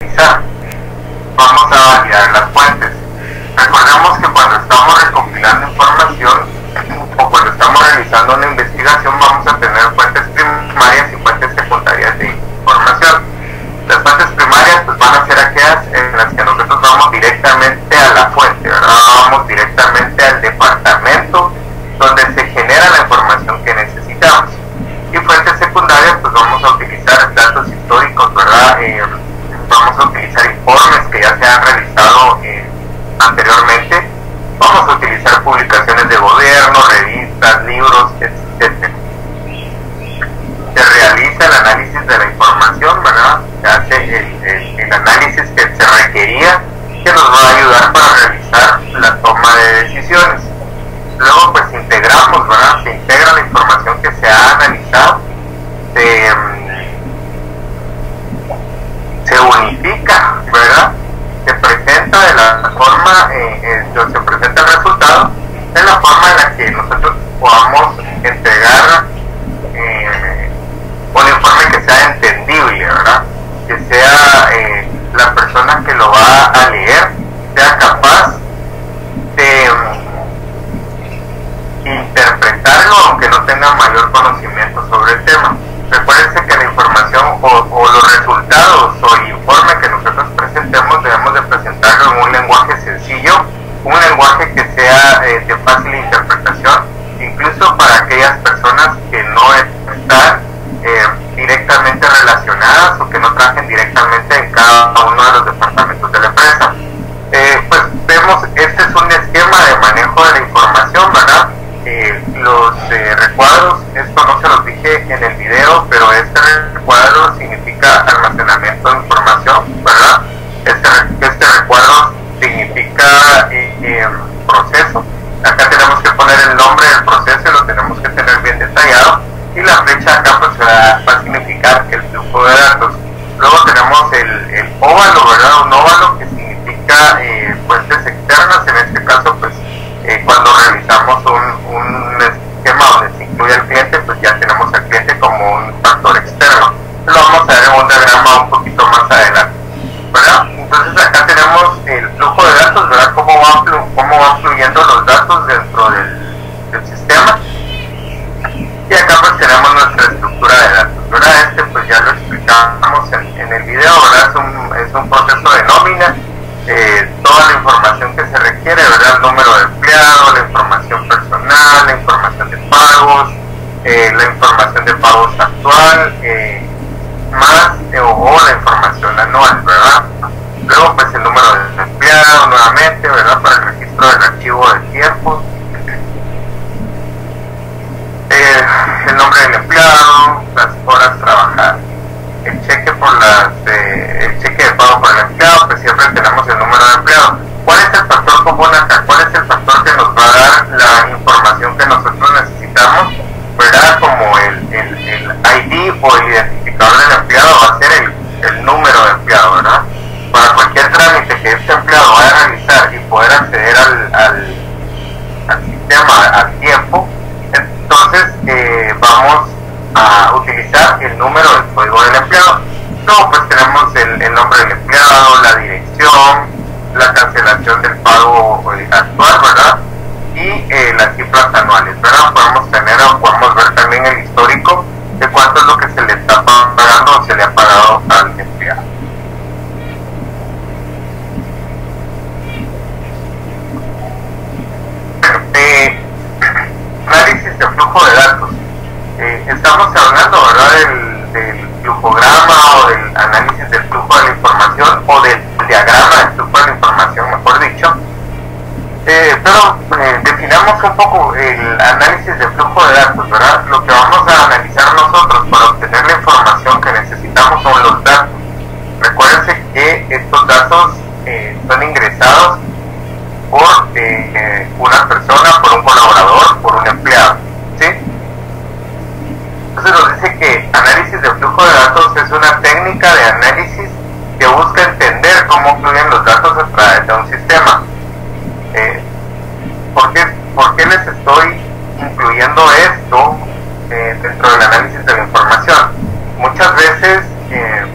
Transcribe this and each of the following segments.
analizar. Vamos a validar las fuentes. Recordemos que cuando estamos recopilando información o cuando estamos realizando una investigación vamos a tener fuentes primarias y fuentes secundarias de información. Las fuentes primarias pues van a ser aquellas en las que nosotros vamos directamente a la fuente, ¿verdad? Vamos directamente al departamento donde se genera la información que necesitamos. Y fuentes secundarias pues vamos a utilizar datos históricos, ¿verdad? Vamos a utilizar informes que ya se han realizado anteriormente, vamos a utilizar publicaciones de gobierno, revistas, libros, etc. Se realiza el análisis de la información, ¿verdad? Se hace el análisis que se requería, que nos va a ayudar para realizar la toma de decisiones. Luego pues integramos, ¿verdad? Se integra la información que se ha analizado, se unifica, ¿verdad? Se presenta de la forma, se presenta el resultado de la forma en la que nosotros podamos entregar un informe que sea entendible, ¿verdad? Que sea la persona que lo va a leer sea capaz de interpretarlo aunque no tenga mayor conocimiento sobre el tema. Recuérdense que la información o los resultados o el informe que nosotros presentemos debemos de presentarlo en un lenguaje sencillo, un lenguaje que sea de fácil interpretación, incluso para aquellas personas que no están directamente relacionadas o que no trabajen directamente en cada uno de los departamentos de la empresa. Pues vemos, este es un esquema de manejo de la información, ¿verdad? Los recuadros, esto no se los dije en el video, pero este recuadro significa almacenamiento de información, ¿verdad? Este recuadro significa proceso. Acá tenemos que poner el nombre del proceso y lo tenemos que tener bien detallado, y la flecha acá pues va a significar el flujo de datos. Luego tenemos el óvalo, ¿verdad? Un óvalo que significa fuentes externas, en este caso pues cuando realizamos un esquema donde se incluye al cliente, pues ya tenemos al cliente como un factor externo. Lo vamos a ver en un diagrama un poquito más adelante, ¿verdad? Entonces acá tenemos el flujo de datos, ¿verdad? Cómo van fluyendo los datos dentro del sistema. Y acá pues tenemos nuestra estructura de datos, ¿verdad? Este pues ya lo explicamos en el video, ¿verdad? Es un proceso de nómina. Toda la información que se requiere, ¿verdad? El número de empleados, la información personal, la información de pagos, la información de pagos actual, más o la información anual, ¿verdad? Luego pues el número de empleados nuevamente, ¿verdad? Para el registro del archivo de tiempo, el nombre del empleado, las horas trabajadas, el cheque el cheque de pago por el empleado, pues siempre tenemos el número de empleado. ¿Cuál es el factor común acá? ¿Cuál es el factor que nos va a dar la información que nosotros necesitamos? ¿Verdad? Como el ID o el identificador del empleado va a ser el número de empleado, ¿verdad? Para cualquier trámite que este empleado vaya a realizar y poder acceder al sistema al tiempo, entonces vamos a utilizar el número del código del empleado. Luego pues tenemos el nombre del empleado, la dirección, la cancelación del pago actual, ¿verdad? Y las cifras anuales, ¿verdad? Podemos ver también el histórico de cuánto es lo que se le está pagando o se le ha pagado al empleado. Análisis de flujo de datos. Estamos hablando, ¿verdad? del flujograma o del análisis del flujo de la información o del diagrama del flujo de la información, mejor dicho. Pero definamos un poco el análisis de flujo de datos, ¿verdad? Lo que vamos a analizar nosotros para obtener la información que necesitamos son los datos. Recuérdense que estos datos son ingresados por una persona, por un colaborador, por un empleado, ¿sí? Entonces nos dice que análisis de flujo de datos es una técnica de análisis que busca entender cómo fluyen los datos a través de un sistema. ¿Por qué les estoy incluyendo esto dentro del análisis de la información? Muchas veces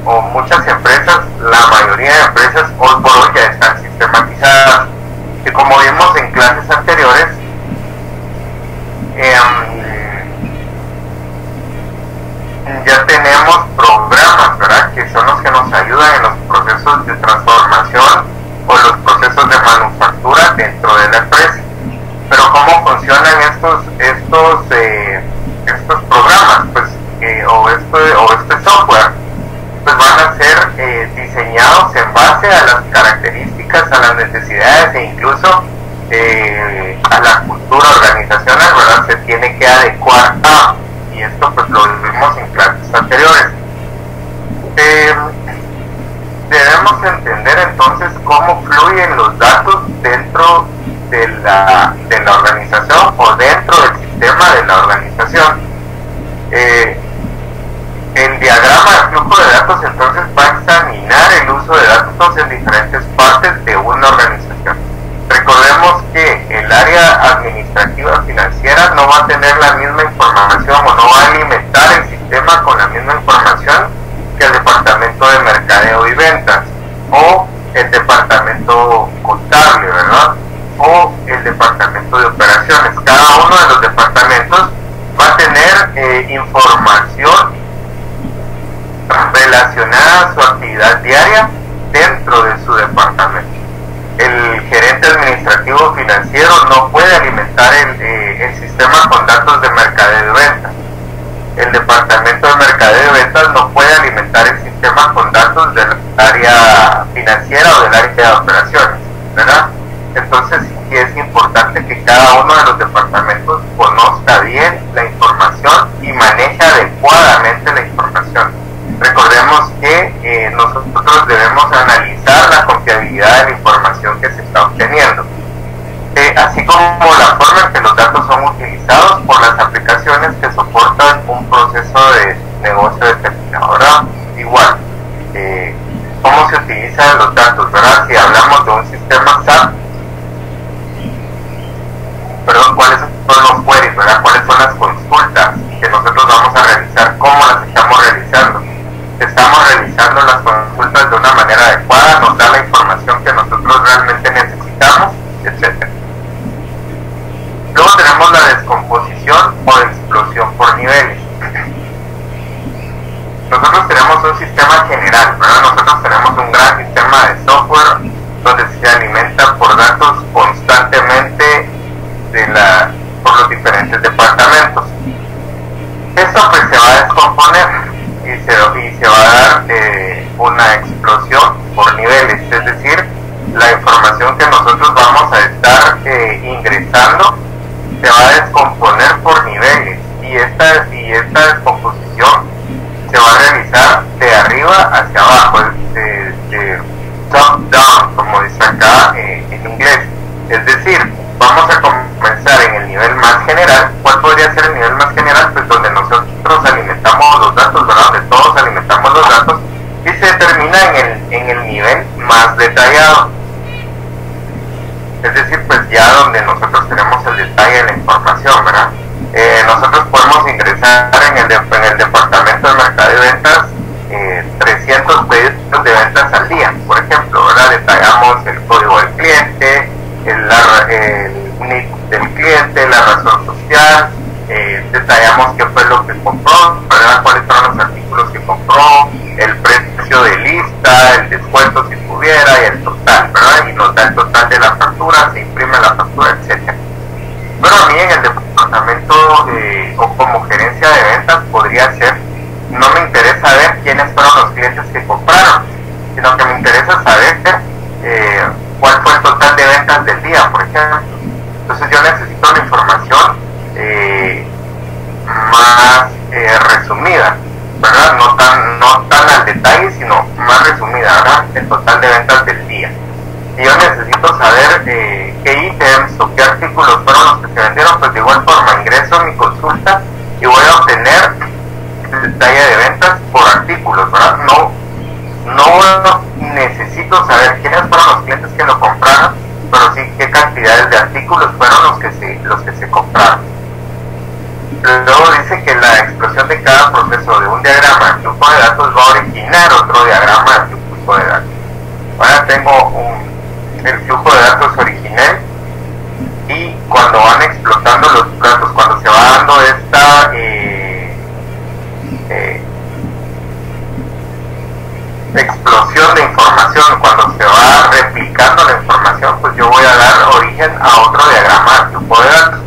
o muchas empresas, la mayoría mayoría de empresas hoy por hoy ya están sistematizadas, que como vimos en clases anteriores, ya tenemos programas, ¿verdad?, que son los que nos ayudan en los procesos de transformación o los procesos de manufactura dentro de la empresa. Pero ¿cómo funcionan estos programas? Pues, o este software, pues van a ser diseñados en base a las características, a las necesidades e incluso a la cultura organizacional, ¿verdad? Se tiene que adecuar a, y esto pues lo vimos en clases anteriores. Debemos entender entonces cómo fluyen los datos dentro de la organización o dentro del sistema de la organización. El diagrama de flujo de datos entonces va a examinar el uso de datos en diferentes partes de una organización. Recordemos que el área administrativa financiera no va a tener la misma información o no va a alimentar el sistema con la misma información que el departamento de mercadeo y ventas o el departamento contable, ¿verdad?, o el departamento de operaciones. Cada uno de los departamentos va a tener información relacionada a su actividad diaria dentro de su departamento. El gerente administrativo financiero no puede alimentar el sistema con datos de mercadeo y ventas. El departamento de mercadeo y ventas no puede alimentar el sistema con datos del área financiera o del área de operaciones, ¿verdad? Entonces sí es importante que cada uno de los departamentos conozca bien la información y maneje adecuadamente la información. Recordemos que nosotros debemos analizar la confiabilidad de la información que se está obteniendo, así como la forma en que los datos son utilizados por las aplicaciones que soportan un proceso de negocio determinado, ¿verdad? Igual, cómo se utilizan los datos, ¿verdad? Si hablamos de un sistema SAP, perdón, cuáles son los queries, ¿verdad? Cuáles son las consultas que nosotros vamos a realizar, cómo las estamos realizando. Estamos realizando las consultas de una manera adecuada, nos da la información que nosotros realmente necesitamos, etc. Luego tenemos la descomposición o explosión por niveles. Nosotros tenemos un sistema general, ¿verdad? Nosotros tenemos un gran sistema de software donde se alimenta por datos constantemente por los diferentes departamentos. Esto pues se va a descomponer y se va a dar una explosión por niveles, es decir, la información que nosotros vamos a estar ingresando se va a descomponer por niveles, y esta descomposición se va a realizar de arriba hacia abajo, de top down, como dice acá en inglés. Es decir, vamos a comenzar en el nivel más general. ¿Cuál podría ser el nivel más general? Pues donde nosotros alimentamos los datos, ¿verdad? Donde todos alimentamos los datos, y se termina en el nivel más detallado. Es decir, pues ya donde nosotros tenemos el detalle de la información, ¿verdad? Nosotros podemos ingresar en el departamento de mercado y ventas 300 pedidos de ventas al día, por ejemplo, ¿verdad? Detallamos el código del cliente, el NIC del cliente, la razón social, detallamos qué fue lo que compró, ¿verdad? Cuáles fueron los artículos que compró, el precio de lista, el descuento si tuviera, y el total, ¿verdad? Y nos da el total de la factura, se imprime la factura, etc. Pero a mí en el departamento o como gerencia de ventas podría ser, no me interesa ver quiénes fueron los clientes que compraron, sino que me interesa saber cuál fue el total de ventas del día, por ejemplo. Entonces yo necesito una información más resumida, ¿verdad? No tan al detalle, sino más resumida, ¿verdad? El total de ventas del día. Y yo necesito saber qué ítems o qué artículos fueron los que se vendieron. Pues de igual forma ingreso a mi consulta y voy a obtener el detalle de ventas por artículos, ¿verdad? No necesito saber quiénes fueron los clientes que lo compraron, pero sí qué cantidades de artículos fueron los que se compraron. Luego dice que la explosión de cada proceso de un diagrama de flujo de datos va a originar otro diagrama de flujo de datos. ya tengo el flujo de datos original, y cuando van explotando los datos, cuando se va dando esta explosión de información, cuando se va replicando la información, pues yo voy a dar origen a otro diagrama de flujo de datos.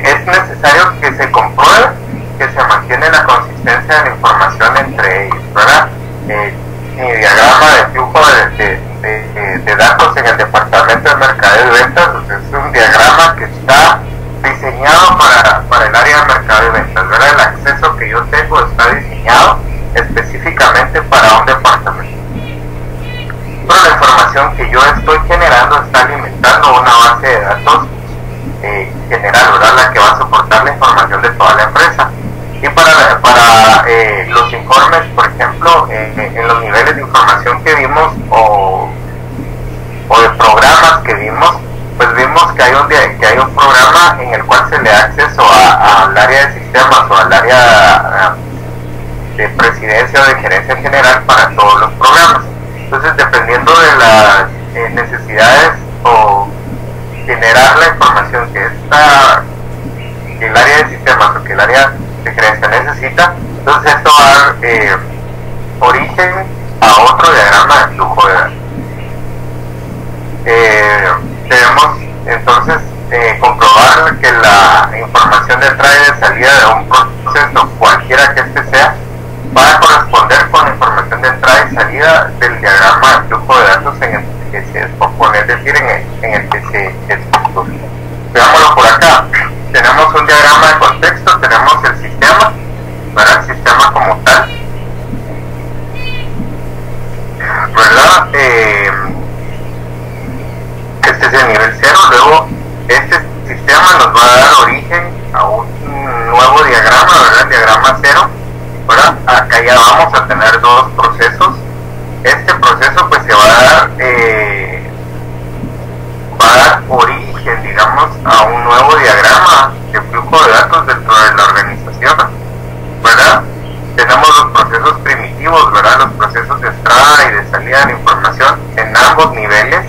Es necesario que se compruebe que se mantiene la consistencia de la información entre ellos, ¿verdad? Mi diagrama de flujo de datos en el departamento de mercadeo y ventas, pues es un diagrama que está diseñado para el área de mercado y ventas, ¿verdad? El acceso que yo tengo está diseñado específicamente para un departamento. Pero la información que yo estoy generando está alimentando una base de datos general, ¿verdad? La que va a soportar la información de toda la empresa. Y para los informes, por ejemplo, en los niveles de información que vimos o de programas que vimos, pues vimos que hay un programa en el cual se le da acceso al área de sistemas o al área de presidencia o de gerencia general para todos los programas. Entonces, dependiendo de las necesidades o generar la información que el área de sistemas o que el área de gerencia necesita, entonces esto va a dar origen a otro diagrama de flujo de datos. Debemos entonces comprobar que la información de entrada y de salida de un proceso, cualquiera que este sea, va a corresponder con la información de entrada y salida del diagrama de flujo de datos en el que se descompone, es decir, en el que se estructura. Veámoslo por acá. Tenemos un diagrama de contexto, tenemos el sistema, ¿verdad? El sistema como tal, ¿verdad? Este es el nivel 0. Luego este sistema nos va a dar origen a un nuevo diagrama, ¿verdad? El diagrama 0, ¿verdad? Acá ya vamos a tener dos procesos. Este proceso pues se va a dar origen, digamos, a un nuevo diagrama de flujo de datos dentro de la organización, ¿verdad? Tenemos los procesos primitivos, ¿verdad? Los procesos de entrada y de salida de la información en ambos niveles,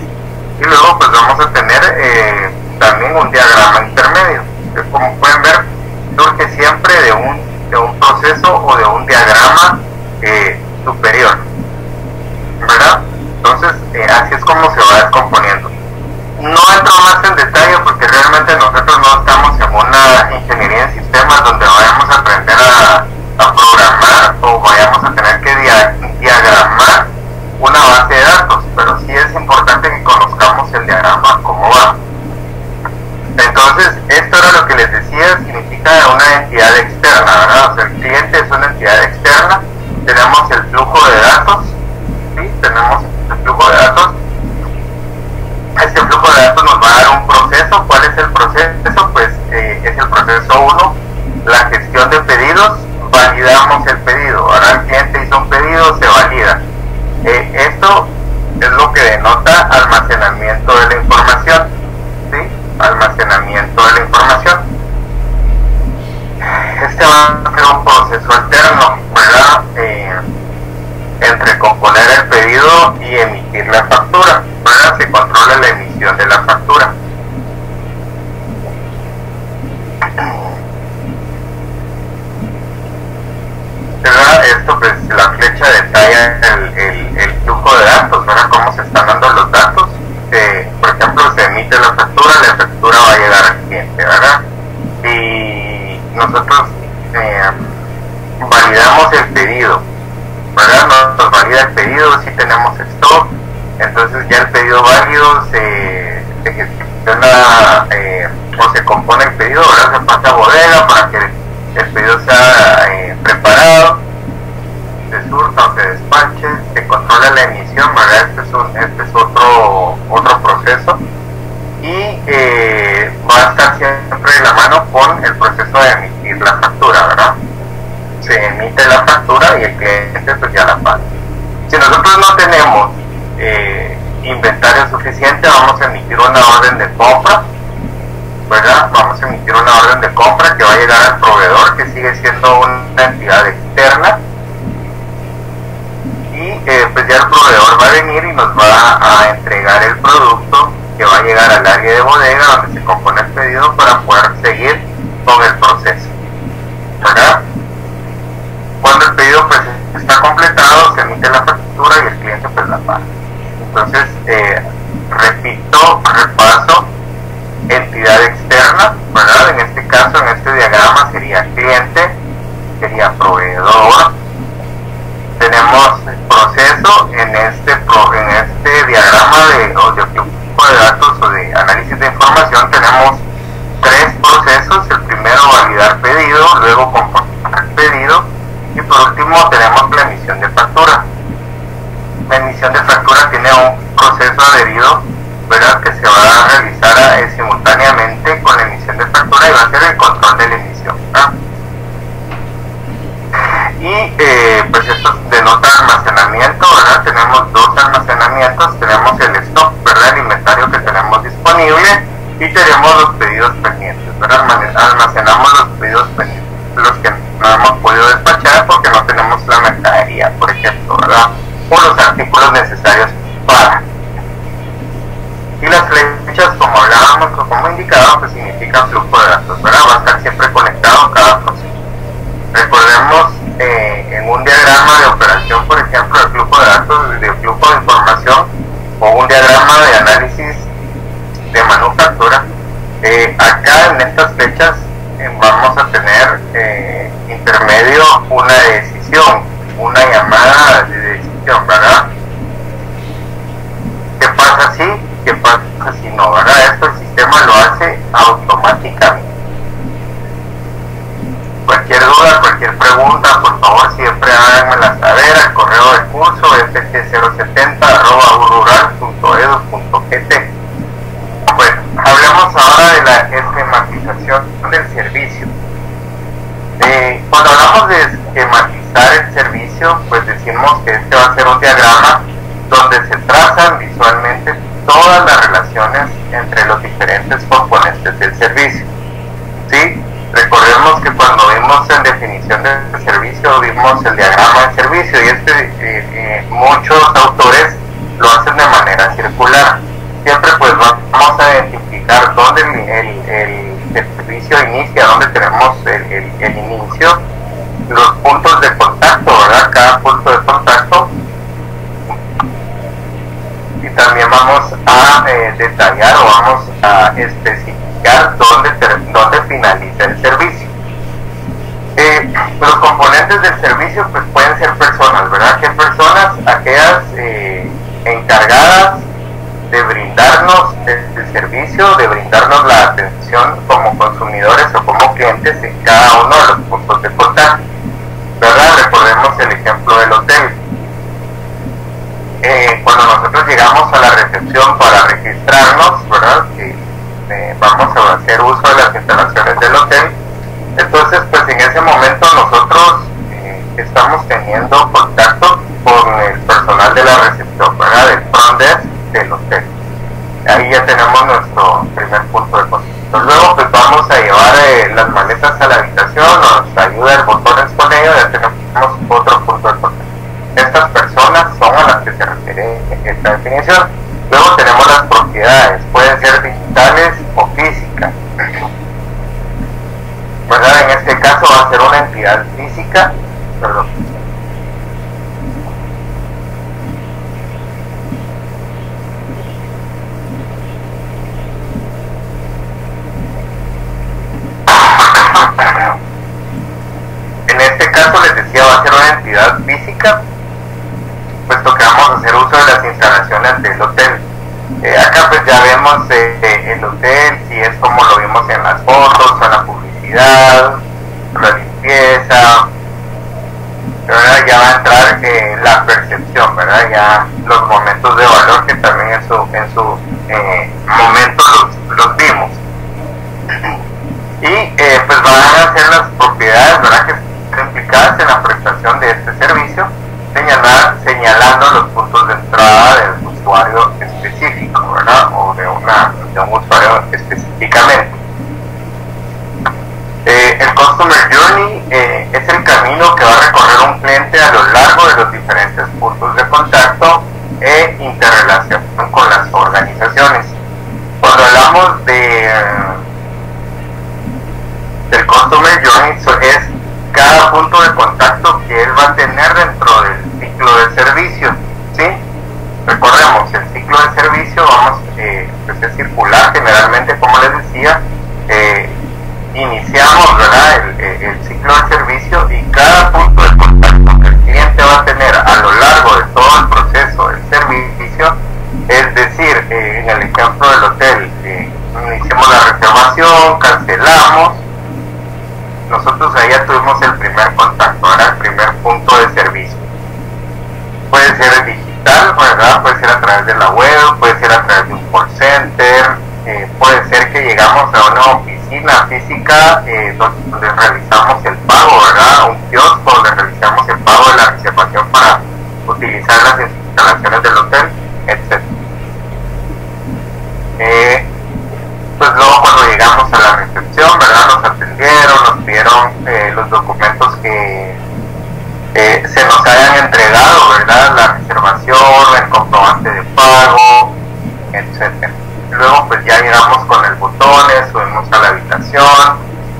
y luego pues vamos a tener también un diagrama intermedio, que como pueden ver surge siempre de un proceso o de un diagrama superior, ¿verdad? Entonces así es como se va descomponiendo. No entro más en detalle porque realmente nosotros no estamos en una ingeniería en sistemas donde vayamos a aprender a programar o vayamos a tener que diagramar una base de datos, pero sí es importante que conozcamos el diagrama, cómo va. Entonces, esto era lo que les decía, significa una entidad externa, ¿verdad? O sea, el cliente es una entidad externa. Tenemos el flujo de datos, ¿sí? Tenemos el flujo de datos. Este flujo de datos nos va a dar un proceso. ¿Cuál es el proceso? Pues es el proceso 1, la gestión de pedidos. Validamos el pedido. Ahora el cliente hizo un pedido, se valida. Esto es lo que denota almacenamiento de la información, ¿sí? Almacenamiento de la información. Este va a ser un proceso alterno, ¿verdad? Entre componer el pedido y emitir la factura, ¿verdad? Se controla la emisión de la factura. ¿Verdad? Esto pues la flecha detalla el flujo de datos, ¿verdad? Cómo se están dando los datos. Por ejemplo, se emite la factura va a llegar al cliente, ¿verdad? Y nosotros validamos el pedido, ¿verdad? Nos valida el pedido, si tenemos stock, entonces ya el pedido válido se gestiona o se compone el pedido, ¿verdad? Se pasa a bodega para que el pedido sea preparado, se surta o se despache, se controla la emisión, ¿verdad? Este es otro proceso, y va a estar siempre de la mano con el proceso de emitir la factura, ¿verdad? Se emite la factura y el cliente pues ya la paga. Si nosotros no tenemos inventario suficiente, vamos a emitir una orden de compra, ¿verdad? Vamos a emitir una orden de compra que va a llegar al proveedor, que sigue siendo una entidad externa, y pues ya el proveedor venir y nos va a entregar el producto que va a llegar al área de bodega donde se compone el pedido para poder seguir con el proceso, ¿verdad? Cuando el pedido pues está completado, se emite la factura y el cliente pues la paga. Entonces, repito, repaso: entidad externa, ¿verdad? En este caso, en este diagrama sería cliente, sería proveedor. Tenemos el proceso en este diagrama de flujo de datos o de análisis de información. Tenemos tres procesos: el primero, validar pedido; luego, componer pedido; y por último tenemos la emisión de factura. La emisión de factura tiene un proceso adherido, ¿verdad?, que se va a realizar simultáneamente con la emisión de factura, y va a ser el control de la emisión, ¿verdad? Y pues esto denota almacenamiento, ¿verdad? Tenemos dos almacenamientos: tenemos el stock, ¿verdad?, el inventario que tenemos disponible, y tenemos los pedidos pendientes, ¿verdad? Almacenamos los pedidos pendientes, los que no hemos podido despachar porque no tenemos la mercadería, por ejemplo, ¿verdad?, o los artículos necesarios para. Y las flechas, como hablábamos o como indicaba, pues significan flujo de datos, ¿verdad? Va a estar siempre conectado cada proceso. Recordemos en un diagrama de operación, por ejemplo, de flujo de datos, de flujo de información, o un diagrama de análisis de manufactura, acá en estas flechas vamos a tener intermedio una decisión, una llamada de decisión, ¿verdad? ¿Qué pasa si? ¿Qué pasa si no? ¿Verdad? Esto el sistema lo hace automáticamente. Cualquier duda, cualquier pregunta, por favor siempre háganmela saber al correo de curso ft070@urural.edu.gt. Bueno, hablemos ahora de la esquematización del servicio. Cuando hablamos de esquematizar el servicio, pues decimos que este va a ser un diagrama donde se trazan visualmente todas las relaciones entre los diferentes componentes del servicio, ¿sí? Recordemos que cuando vimos en definición del servicio, vimos el diagrama de servicio, y muchos autores lo hacen de manera circular. Siempre pues vamos a identificar dónde el servicio inicia, dónde tenemos el inicio, los puntos de contacto, ¿verdad? Cada punto de contacto. Y también vamos a detallar o vamos a especificar dónde finaliza el servicio. Los componentes del servicio pues pueden ser personas, ¿verdad? ¿Qué personas? Aquellas encargadas de brindarnos el servicio, de brindarnos la atención como consumidores o como clientes en cada uno de los puntos de contacto, ¿verdad? Recordemos el ejemplo del hotel. Cuando nosotros llegamos a la recepción para registrarnos, ¿verdad?, vamos a hacer uso de las instalaciones del hotel. Entonces pues en ese momento nosotros estamos teniendo contacto con el personal de la recepción, ¿verdad?, del front desk del hotel. Ahí ya tenemos nuestro primer punto de contacto. Luego pues vamos a llevar las maletas a la habitación, nos ayuda el botones con ello, ya tenemos otro punto de contacto. Estas personas son a las que se refiere esta definición. Luego tenemos las propiedades, pueden ser digitales o físicas, ¿verdad? En este caso va a ser una entidad física, perdón. En este caso les decía, va a ser una entidad física, puesto que vamos a hacer uso de las instalaciones del hotel. Acá pues ya vemos el hotel, si es como lo vimos en las fotos, en la publicidad, la limpieza, ¿verdad? Ya va a entrar la percepción, ¿verdad? Ya los momentos de valor que también en su momento los vimos. Y pues van a ser las propiedades, ¿verdad?, que están implicadas en la prestación de este servicio, señalando los puntos de entrada del usuario específico, ¿verdad?, o de un usuario específicamente. El Customer Journey es el camino que va a recorrer un cliente a lo largo de los diferentes puntos de contacto e interrelación con las organizaciones. Cuando hablamos del Customer Journey, es cada punto de contacto que él va a tener dentro del ciclo de servicio, ¿sí? Recordemos, el ciclo de servicio pues es circular, generalmente, como les decía, iniciamos, ¿verdad?, el ciclo de servicio, y cada punto de contacto que el cliente va a tener a lo largo de todo el proceso del servicio, es decir, en el ejemplo del hotel, iniciamos la reservación, cancelamos, nosotros ahí ya tuvimos el primer contacto, ¿verdad?, el primer punto de servicio. Puede ser digital, ¿verdad?, puede ser a través de la web, puede ser a través de un call center, puede ser que llegamos a una oficina física donde realizamos el pago, ¿verdad?, un kiosco donde realizamos el pago de la reservación para utilizar las instalaciones del hotel, etc. Pues luego, cuando llegamos a la recepción, ¿verdad?, nos atendieron, nos pidieron los documentos que se nos hayan entregado, ¿verdad?, la reservación, el comprobante de pago, etc. Luego pues ya llegamos con el botón, subimos a la habitación,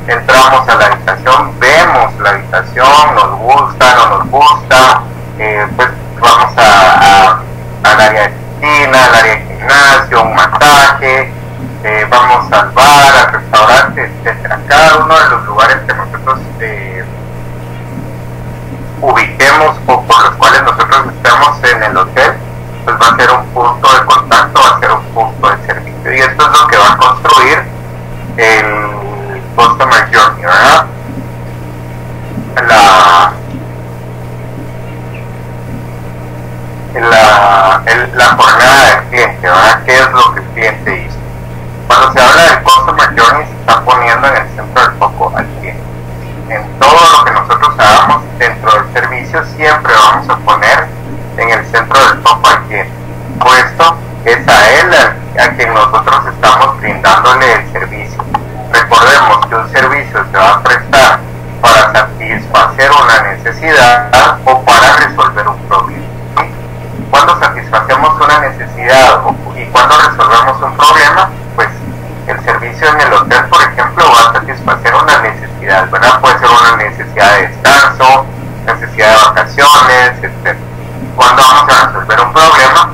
entramos a la habitación, vemos la habitación, nos gusta, no nos gusta, pues vamos al área de piscina, al área de gimnasio, un masaje, vamos al bar, al restaurante, etc. Cada uno de los lugares que nosotros ubiquemos o por los cuales nosotros estemos en el hotel, pues va a ser un punto de contacto, va a ser un punto de servicio, y esto es lo que va a construir el Customer Journey, ¿verdad? La jornada del cliente, ¿verdad? ¿Qué es lo que el cliente hizo? Cuando se habla del Customer Journey, se está poniendo en el centro del foco al cliente. En todo lo que nosotros hagamos dentro del servicio, siempre vamos a poner en el centro del foco al cliente. Puesto es a él a quien nosotros estamos brindándole el servicio. Recordemos que un servicio se va a prestar para satisfacer una necesidad o para resolver un problema. Cuando satisfacemos una necesidad y cuando resolvemos un problema, pues el servicio en el hotel, por ejemplo, va a satisfacer una necesidad, ¿verdad? Puede ser una necesidad de descanso, necesidad de vacaciones, etc. Cuando vamos a resolver un problema,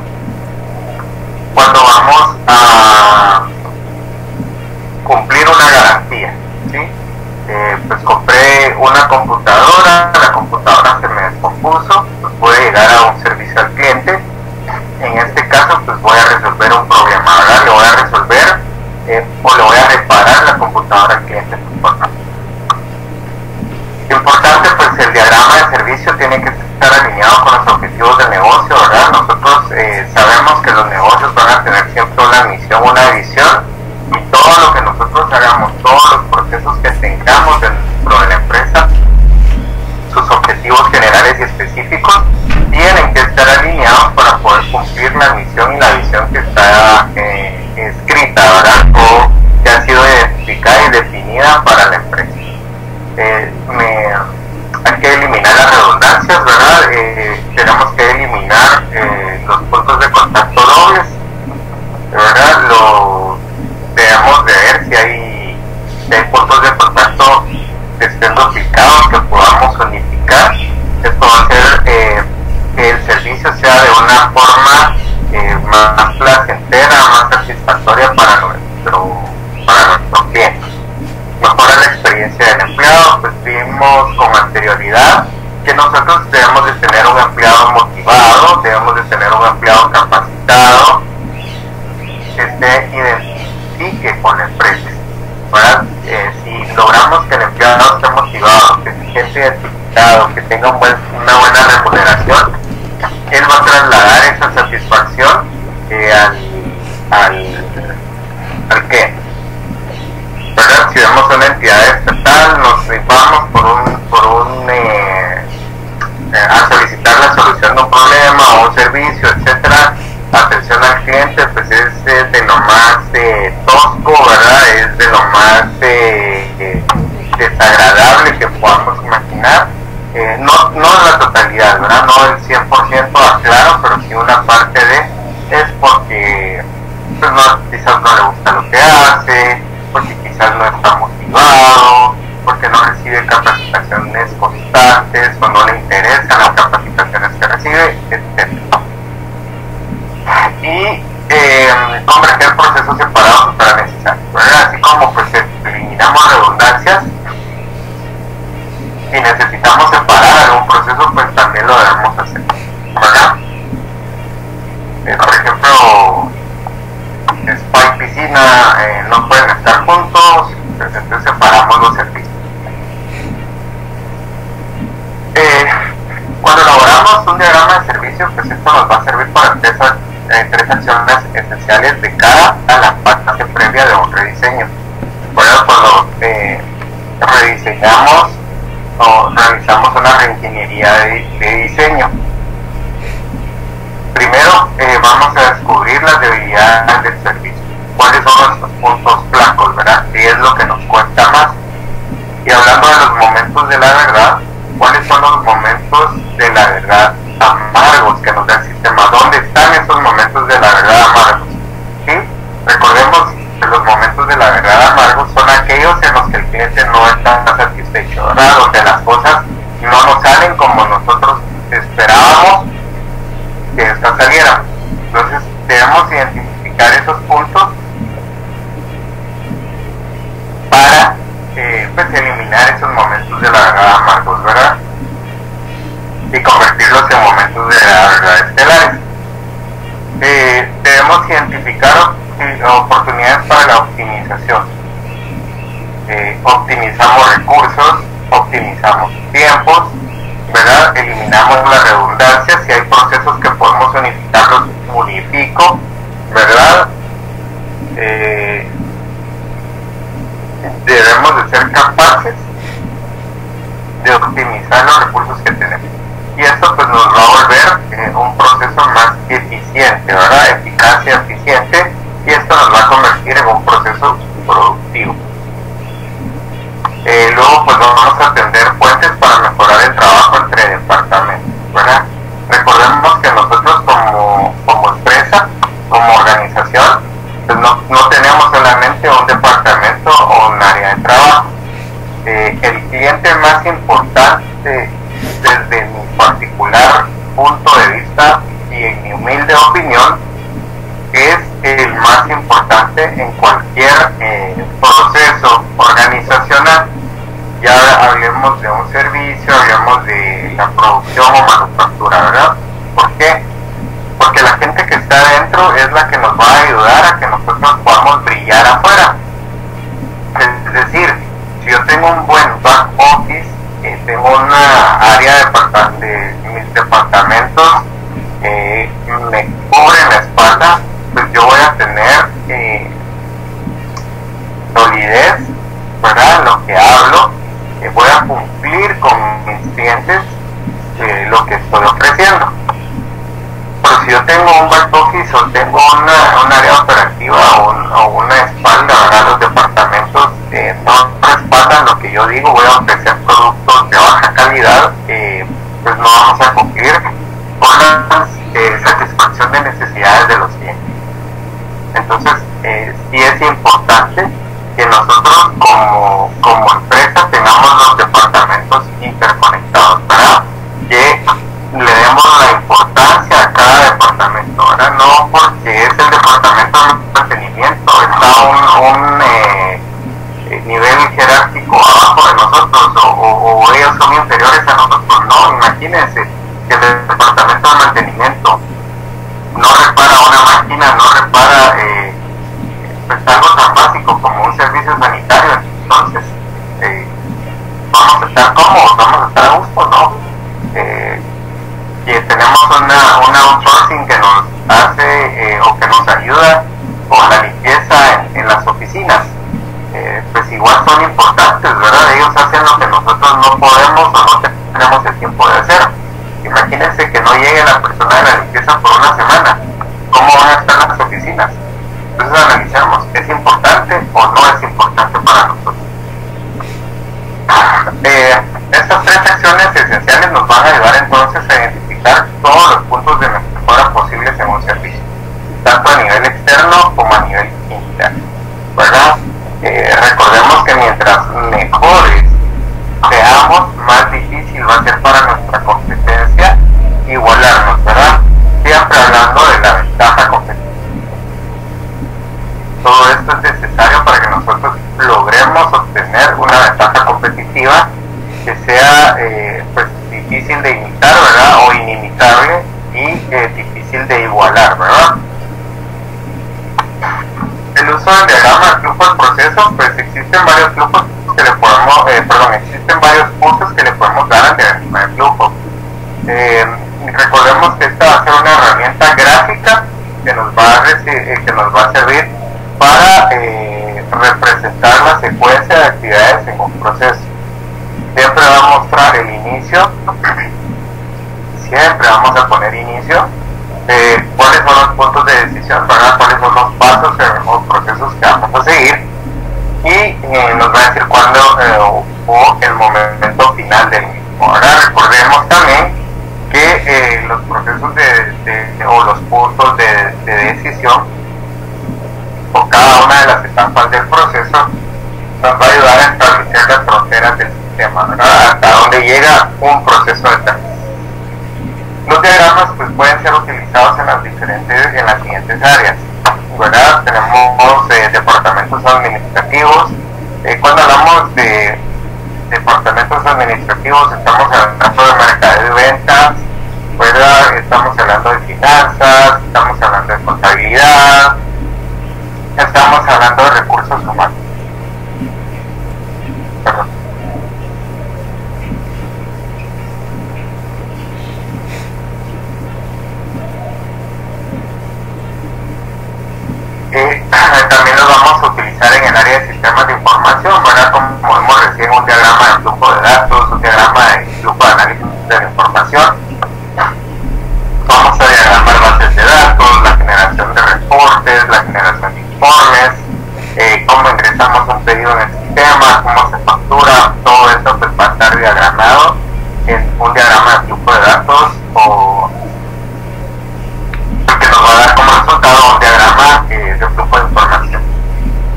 cuando vamos a cumplir una garantía, ¿sí? Pues compré una computadora, la computadora se me descompuso, pues puede llegar a un servicio al cliente. En este caso, pues voy a resolver un problema, ¿verdad? Le voy a resolver o le voy a reparar la computadora al cliente. Importante, pues el diagrama de servicio tiene que estar alineado con los objetivos del negocio, ¿verdad? Nosotros sabemos que los negocios van a tener siempre una misión, una visión, y todo lo que nosotros hagamos, todos los procesos que tengamos dentro de la empresa, sus objetivos generales y específicos tienen que estar alineados para poder cumplir la misión y la visión que está escrita, ¿verdad?, o que ha sido identificada y definida para la empresa. Hay que eliminar las redundancias, ¿verdad? Tenemos que eliminar los puntos de contacto dobles, ¿verdad? Debemos de ver si hay puntos de contacto que estén duplicados, que podamos unificar. Esto va a hacer que el servicio sea de una forma más placentera, más satisfactoria para nuestro cliente. Mejora la experiencia del empleado. Pues vimos con anterioridad que nosotros debemos de tener un empleado motivado, debemos de tener un empleado capacitado, que se identifique con la empresa, ¿verdad? Si logramos que el empleado esté motivado, que se siente identificado, que tenga una buena remuneración, él va a trasladar esa satisfacción al cliente, ¿verdad? Si vemos una entidad estatal, nos vamos a solicitar la solución de un problema o un servicio, etcétera. Atención al cliente, pues es de lo más tosco, ¿verdad? Es de lo más desagradable que podamos imaginar. no la totalidad, ¿verdad? No el 100%, aclaro, pero sí una parte es porque pues quizás no le gusta lo que hace, porque quizás no está motivado, porque no recibe capacitaciones constantes o no le interesan las capacitaciones que recibe, etc. Y convertir procesos separados será necesario, ¿verdad? Así como pues eliminamos redundancias y necesitamos separar algún proceso, pues también lo debemos hacer, ¿verdad? Por ejemplo, spa y piscina no pueden estar juntos, pues entonces separamos los servicios. Cuando elaboramos un diagrama de servicio, pues esto nos va a servir para tres acciones esenciales de cara a la fase previa de un rediseño. Por eso cuando rediseñamos o realizamos una reingeniería de diseño, primero vamos a descubrir las debilidades del servicio, cuáles son nuestros puntos flacos, ¿verdad? ¿Qué es lo que nos cuesta más? Y hablando de los momentos de la verdad, ¿cuáles son los momentos de la verdad amargos que nos da el sistema? ¿Dónde están esos momentos de la verdad amargos? ¿Sí? Recordemos que los momentos de la verdad amargos son aquellos en los que el cliente no está satisfecho, ¿verdad? Donde las cosas no nos salen como nosotros esperábamos que estas salieran. Entonces debemos identificar esos puntos para pues eliminar esos momentos de la verdad amargos, ¿verdad? Y convertirlos en momentos de la verdad estelares. Debemos identificar oportunidades para la optimización. Optimizamos recursos, optimizamos tiempos, ¿verdad? Eliminamos la redundancia. Si hay procesos que podemos unificar, los unifico, ¿verdad? Debemos de ser capaces de optimizar los recursos que tenemos. Y esto pues nos va a volver un proceso más eficiente, ¿verdad? Eficacia, eficiente, y esto nos va a convertir en un proceso productivo. Luego pues vamos a atender puentes para mejorar el trabajo entre departamentos, ¿verdad? Recordemos que nosotros como empresa, como organización, pues no tenemos solamente un departamento o un área de trabajo. El cliente más importante desde mi particular punto de vista y en mi humilde opinión es el más importante en cualquier proceso organizacional. Ya hablemos de un servicio, hablemos de la producción o manufactura, ¿verdad? ¿Por qué? Porque la gente que está adentro es la que nos va a ayudar a que nosotros podamos brillar afuera. Es decir, si yo tengo un buen back office, tengo una área de mis departamentos, me cubren la espalda, pues yo voy a tener solidez, ¿verdad? En lo que hablo, voy a cumplir con mis clientes lo que estoy ofreciendo. Pero si yo tengo un back office o tengo un área operativa o una espalda, ¿verdad? Los departamentos no respaldan lo que yo digo, voy a ofrecer productos de baja calidad, pues no vamos a cumplir con la satisfacción de necesidades de los clientes. Entonces sí es importante que nosotros como empresa tengamos los departamentos interconectados, ¿verdad? Que le demos la importancia a cada departamento, ¿verdad? No porque es el departamento de mantenimiento, está un nivel jerárquico abajo de nosotros o ellos son inferiores a nosotros. No, imagínense que el departamento de mantenimiento no repara una máquina, no repara pues algo tan básico como un servicio sanitario. Entonces vamos a estar cómodos, vamos a estar a gusto, ¿no? Que tenemos un outsourcing que nos hace o que nos ayuda con la limpieza en las oficinas, pues igual son importantes, ¿verdad? Ellos hacen lo que nosotros no podemos o no tenemos el tiempo de hacer. Imagínense que no llegue la persona de la limpieza por una semana, ¿cómo van a estar las oficinas? Entonces analicemos, ¿es importante o no es importante para nosotros? Estas tres acciones esenciales gerenciales nos van a ayudar entonces a identificar todos los puntos de mejora posibles en un servicio, tanto a nivel externo como a nivel interno, ¿verdad? Recordemos que mientras mejores seamos, más difícil va a ser para nuestra competencia igualarnos, ¿verdad? Siempre hablando de la ventaja competitiva. Todo esto es necesario para que nosotros logremos obtener una ventaja competitiva que sea pues difícil de imitar, ¿verdad? O inimitable y difícil de igualar, ¿verdad? El uso del diagrama de flujo del proceso, pues existen varios flujos que le podemos, existen varios usos que le podemos dar al diagrama de flujo. Recordemos que esta va a ser una herramienta gráfica que nos va a servir para representar la secuencia de actividades en un proceso. Siempre va a mostrar el inicio, siempre vamos a poner inicio, cuáles son los puntos de decisión, ¿verdad? Cuáles son los pasos o procesos que vamos a seguir, y nos va a decir cuándo o el momento final del mismo. Ahora recordemos también que los procesos o los puntos de decisión, o cada una de las etapas del proceso, nos va a ayudar a establecer las fronteras del sistema, ¿verdad? Hasta donde llega un proceso de tránsito. Los diagramas pues pueden ser utilizados en las siguientes áreas, ¿verdad? Tenemos departamentos administrativos. Cuando hablamos de departamentos administrativos, estamos hablando de mercadeo y ventas, ¿verdad? Estamos hablando de finanzas, estamos hablando de contabilidad, estamos hablando de recursos humanos. Perdón. También los vamos a utilizar en el área de sistemas de información, ¿verdad? Como vimos recién, un diagrama de flujo de datos, un diagrama de flujo de análisis de la información. Vamos a diagramar bases de datos, la generación de reportes, la generación de informes, cómo ingresamos un pedido en el sistema, cómo se factura. Todo eso pues va a estar diagramado en un diagrama de flujo de datos, o que nos va a dar como resultado un diagrama de flujo de información.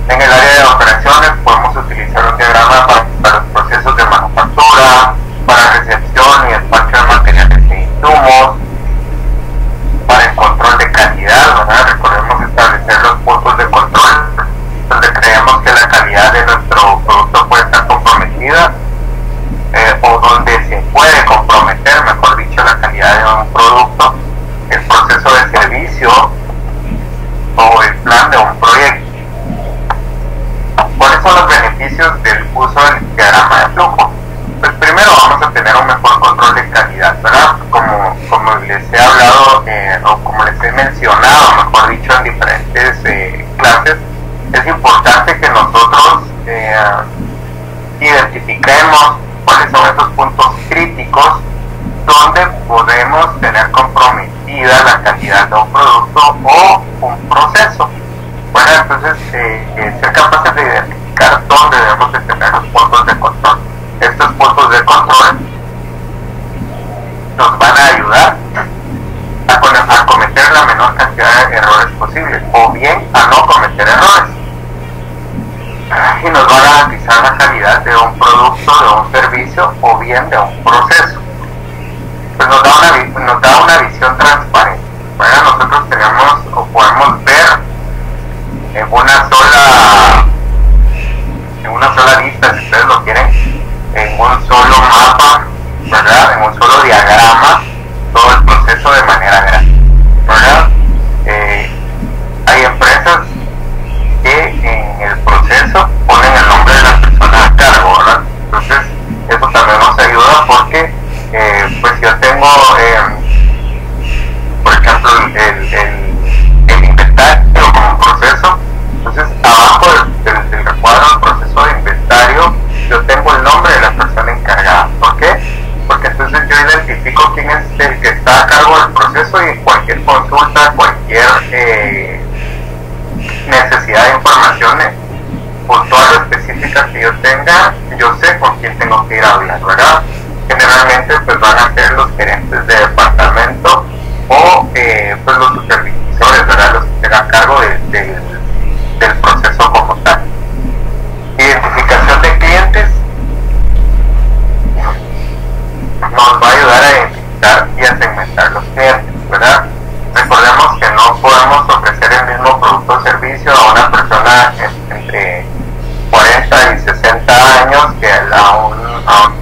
En el área de operaciones podemos utilizar un diagrama para los procesos de manufactura, para recepción y despacho de materiales e insumos, para el control de calidad, ¿verdad? Recordemos establecer los puntos de control donde creemos que la calidad de nuestro producto puede estar comprometida, o donde se puede comprometer, mejor dicho, la calidad de un producto, el proceso de servicio o el plan de un proyecto. ¿Cuáles son los beneficios del uso del diagrama de flujo? Pues primero vamos a tener un mejor control de calidad, ¿verdad? Como les he hablado, o como les he mencionado, mejor dicho, en diferentes clases, es importante que nosotros identifiquemos cuáles son esos puntos críticos donde podemos tener comprometida la calidad de un producto o un proceso. Bueno, entonces ser capaces de identificar dónde debemos de tener los puntos de control. Estos puntos de control nos van a ayudar a cometer la menor cantidad de errores posibles, o bien a no cometer errores, y nos va a garantizar la calidad de un producto, de un servicio o bien de un proceso. Pues nos da una visión transparente. Bueno, nosotros tenemos o podemos ver en una sola vista, si ustedes lo quieren, en un solo mapa, ¿verdad? En un solo diagrama, todo el proceso de manera gráfica, ¿verdad? Hay empresas que en el proceso ponen el nombre de la persona a cargo, ¿verdad? Entonces eso también nos ayuda porque pues yo tengo por ejemplo el inventario como proceso. Entonces abajo del recuadro del proceso de inventario yo tengo el nombre de la persona encargada. ¿Por qué? Porque entonces yo identifico quién es el que está a cargo del proceso, y cualquier consulta, cualquier necesidad de información puntual o específica que yo tenga, yo sé con quién tengo que ir a hablar, ¿verdad? Generalmente generalmente pues van a ser los gerentes de departamento o pues los supervisores, ¿verdad? Los que se hagan cargo del proceso como tal. Identificación de clientes nos va a ayudar a identificar y a segmentar los clientes, ¿verdad? Recordemos que no podemos ofrecer el mismo producto o servicio a una persona entre 40 y 60 años que a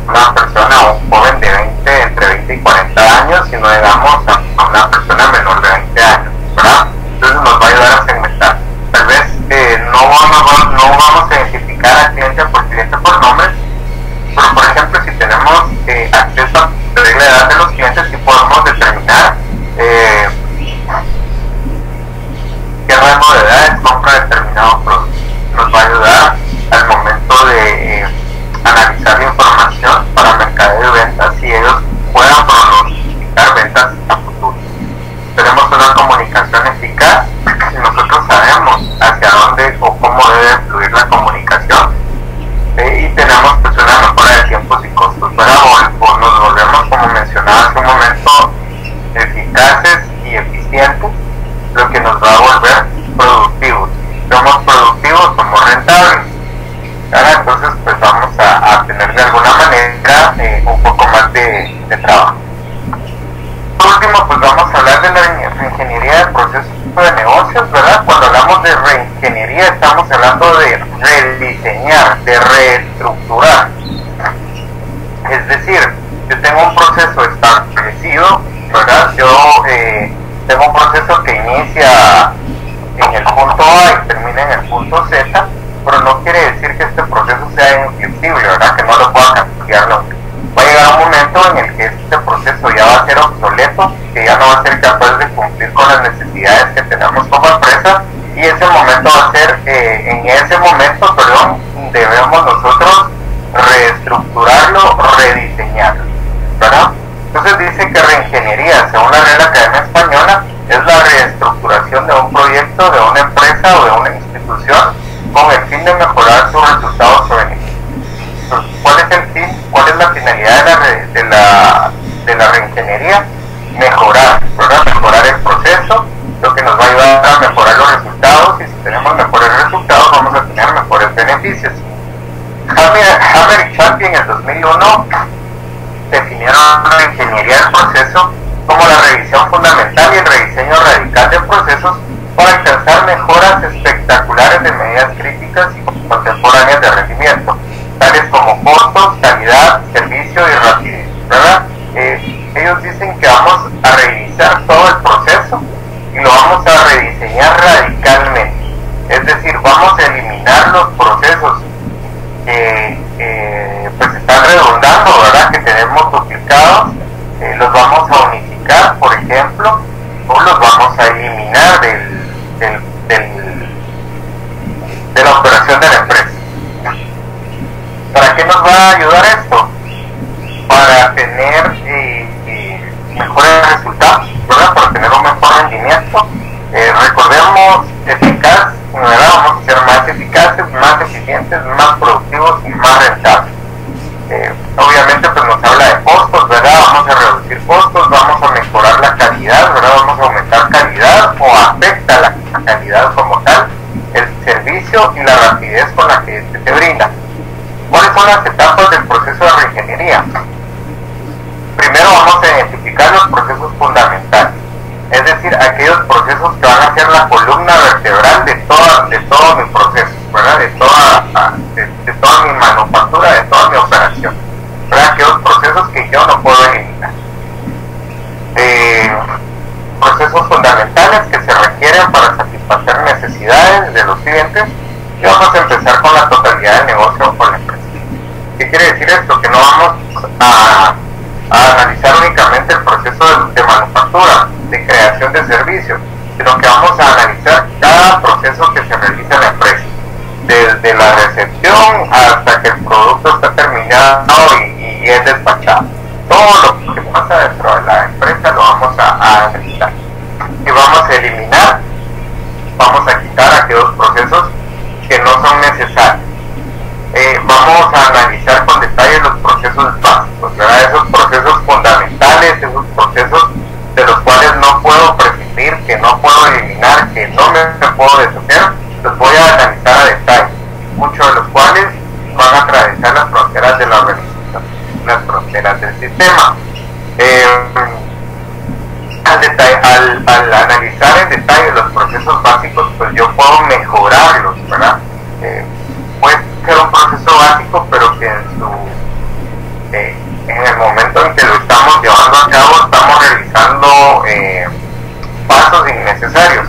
una persona, a un joven de 20, entre 20 y 40 años, si no llegamos a una persona menor de 20 años, ¿verdad? Entonces nos va a ayudar a segmentar. Tal vez no vamos a identificar al cliente por nombre, pero por ejemplo si tenemos acceso a la regla de edad de los clientes, sí podemos determinar qué rango de edades compra determinado producto. Nos va a ayudar al momento de analizar la información para mercadeo y ventas y ellos puedan pronosticar ventas a futuro. Tenemos una comunicación eficaz y nosotros sabemos hacia dónde o cómo debe fluir la comunicación y tenemos pues una mejora de tiempos y costos, ¿verdad? O nos volvemos, como mencionaba hace un momento, eficaces y eficientes, lo que nos va a volver productivos. Somos productivos, somos rentables, ¿verdad? Entonces pues vamos a tener de alguna manera un poco más de trabajo. Por último, pues vamos a hablar de la reingeniería del proceso de negocios, ¿verdad? Cuando hablamos de reingeniería estamos hablando de rediseñar, de reestructurar. Es decir, yo tengo un proceso establecido, ¿verdad? Yo tengo un proceso que inicia en el punto A y termina en el punto Z, pero no quiere decir que este proceso sea inflexible, ¿verdad? Que no lo pueda cambiar nunca. Va a llegar un momento en el que este proceso ya va a ser obsoleto, que ya no va a ser capaz de cumplir con las necesidades que tenemos como empresa, y ese momento va a ser, en ese momento, debemos nosotros reestructurarlo, rediseñarlo, ¿verdad? Entonces dice que reingeniería, según la Real Academia Española, es la reestructuración de un proyecto, de una empresa o de una institución con el fin de mejorar sus resultados o beneficios. Entonces, ¿cuál es el fin? ¿Cuál es la finalidad de la reingeniería? Mejorar, ¿verdad? Mejorar el proceso, lo que nos va a ayudar a mejorar los resultados, y si tenemos mejores resultados vamos a tener mejores beneficios. Hammer y Champion en el 2001 definieron la ingeniería del proceso como la revisión fundamental y el rediseño radical de procesos para alcanzar mejoras espectaculares de medidas críticas y contemporáneas de rendimiento, tales como costos, calidad, servicio y rapidez, ¿verdad? Ellos dicen que vamos a revisar todo el proceso y lo vamos a rediseñar radicalmente, es decir, vamos a eliminar los procesos que pues están redundando, ¿verdad? Que tenemos duplicados, los vamos a unificar, por ejemplo, o los vamos a eliminar de la operación de la empresa. ¿Para qué nos va a ayudar esto? Para tener mejores resultados, ¿verdad? Para tener un mejor rendimiento. Recordemos, eficaz, ¿verdad? Vamos a ser más eficaces, más eficientes, más productivos y más rentables. Obviamente pues nos habla de costos, ¿verdad? Vamos a reducir costos, vamos a mejorar la calidad, ¿verdad? Vamos a aumentar calidad o afecta la calidad como tal, el servicio y la rapidez con la que este se brinda. ¿Cuáles son las etapas del proceso de reingeniería? Primero vamos a identificar los procesos fundamentales, es decir, aquellos procesos que van a ser la columna vertebral de todo mi proceso, ¿verdad? De toda mi manufactura, de toda mi operación, ¿verdad? Aquellos procesos que yo no puedo eliminar. Procesos fundamentales que se requieren para satisfacer necesidades de los clientes, y vamos a empezar con la totalidad del negocio o con la empresa. ¿Qué quiere decir esto? Que no vamos a analizar únicamente el proceso de manufactura, de creación de servicios, sino que vamos a analizar cada proceso que se realiza en la empresa, desde la recepción hasta que el producto está terminado y es despachado. Todo lo que pasa dentro de la empresa lo vamos a analizar y vamos a eliminar, vamos a quitar aquellos procesos que no son necesarios. Vamos a analizar con detalle los procesos básicos, ¿verdad? Esos procesos puedo deshacer, los voy a analizar a detalle, muchos de los cuales van a atravesar las fronteras de la organización, las fronteras del sistema. Al analizar en detalle los procesos básicos, pues yo puedo mejorarlos, ¿verdad? Puede ser un proceso básico, pero que en el momento en que lo estamos llevando a cabo, estamos realizando pasos innecesarios,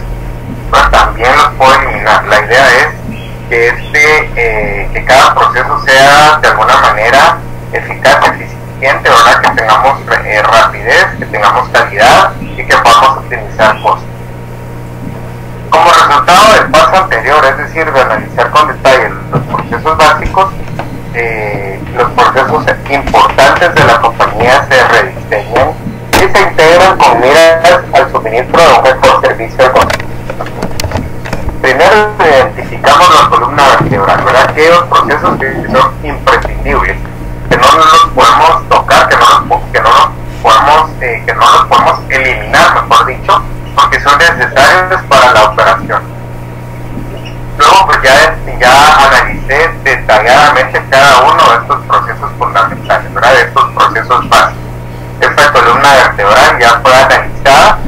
pero también los puedo eliminar. La idea es que cada proceso sea de alguna manera eficaz, eficiente, ¿verdad? Que tengamos rapidez, que tengamos calidad y que podamos optimizar costos. Como resultado del paso anterior, es decir, de analizar con detalle los procesos básicos, los procesos importantes de la compañía se rediseñan y se integran con miras al suministro de un mejor servicio al consumidor. Primero identificamos la columna vertebral, ¿verdad? Aquellos procesos que son imprescindibles, que no los podemos tocar, que no los podemos eliminar, mejor dicho, porque son necesarios para la operación. Luego pues ya analicé detalladamente cada uno de estos procesos fundamentales, ¿verdad? De estos procesos básicos. Esta columna vertebral ya fue analizada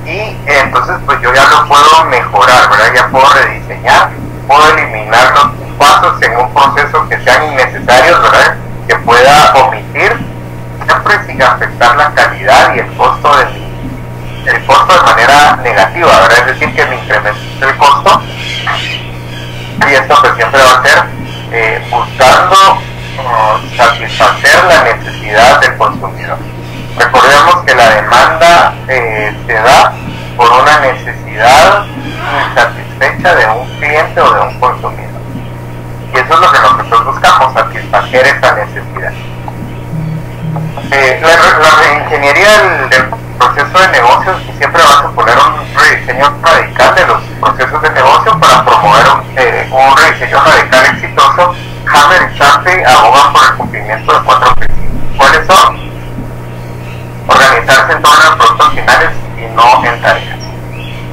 y entonces pues yo ya lo puedo mejorar, ¿verdad? Ya puedo rediseñar, puedo eliminar los pasos en un proceso que sean innecesarios, ¿verdad? Que pueda omitir, siempre sin afectar la calidad y el costo de manera negativa, ¿verdad? Es decir, que me incremente el costo, y esto pues siempre va a ser buscando satisfacer la necesidad del consumidor. Recordemos que la demanda se da por una necesidad insatisfecha de un cliente o de un consumidor, y eso es lo que nosotros buscamos, satisfacer esa necesidad. La reingeniería del proceso de negocios siempre va a suponer un rediseño radical de los procesos de negocio para promover un rediseño radical exitoso. Hammer y Chaffee abogan por el cumplimiento de 4 principios. ¿Cuáles son? Organizarse en torno a productos finales y no en tareas.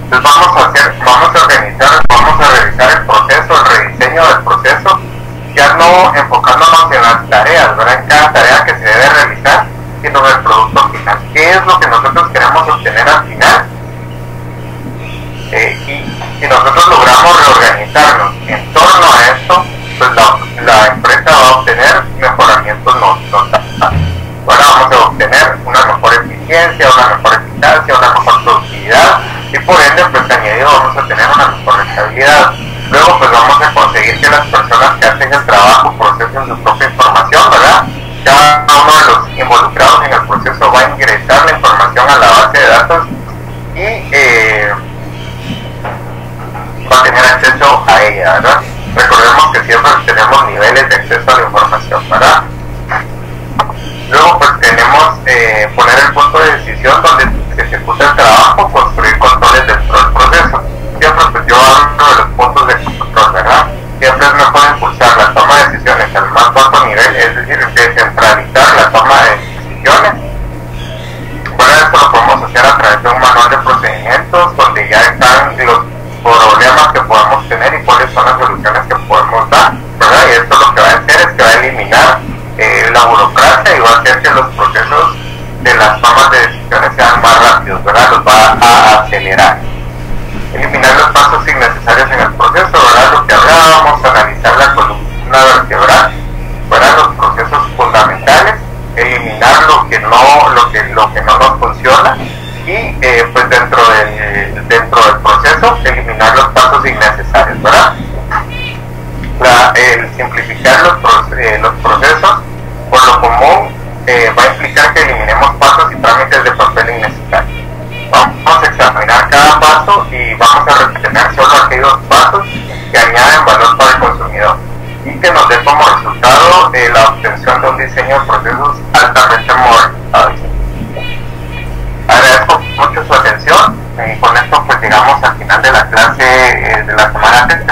Entonces vamos a revisar el proceso, el rediseño del proceso, ya no enfocándonos en las tareas, ¿verdad? En cada tarea que se debe realizar, sino en el producto final. ¿Qué es lo que nosotros queremos obtener al final? Y si nosotros logramos reorganizarnos en torno a esto, pues la empresa va a obtener mejoramientos notables. Ahora vamos a obtener una mejor eficiencia, una mejor eficacia, una mejor productividad, y por ende, pues añadido, vamos a tener una mejor rentabilidad. Luego pues vamos a conseguir que las personas que hacen el trabajo procesen su propia información, ¿verdad? Cada uno de los involucrados en el proceso va a ingresar la información a la base de datos y va a tener acceso a ella, ¿verdad? Recordemos que siempre tenemos niveles de acceso a la información, ¿verdad? Luego pues tenemos poner el punto de decisión donde se ejecuta el trabajo, construir controles dentro del proceso. Siempre pues yo hablo de los puntos de control, ¿verdad? Siempre es mejor impulsar la toma de decisiones al más bajo nivel, es decir, descentralizar la toma de decisiones. Bueno, esto lo podemos hacer a través de un manual de procedimientos donde ya están los problemas que podemos tener y cuáles son las soluciones que podemos dar, ¿verdad? Y esto lo que va a hacer es que va a eliminar la burocracia y va a hacer que los procesos de las tomas de decisiones sean más rápidos, ¿verdad? Los va a acelerar. Eliminar los pasos innecesarios en el proceso, ¿verdad? Lo que hablábamos, analizar la columna vertebral, ¿verdad? Los procesos fundamentales, eliminar lo que no nos funciona y pues dentro del proceso eliminar los pasos innecesarios, ¿verdad? El simplificar los procesos por lo común va a implicar que eliminemos pasos y trámites de papel innecesarios. Vamos a examinar cada paso y vamos a retener solo aquellos pasos que añaden valor para el consumidor y que nos dé como resultado la obtención de un diseño de procesos altamente modernizados. Agradezco mucho su atención y con esto pues llegamos al final de la clase de la semana 3.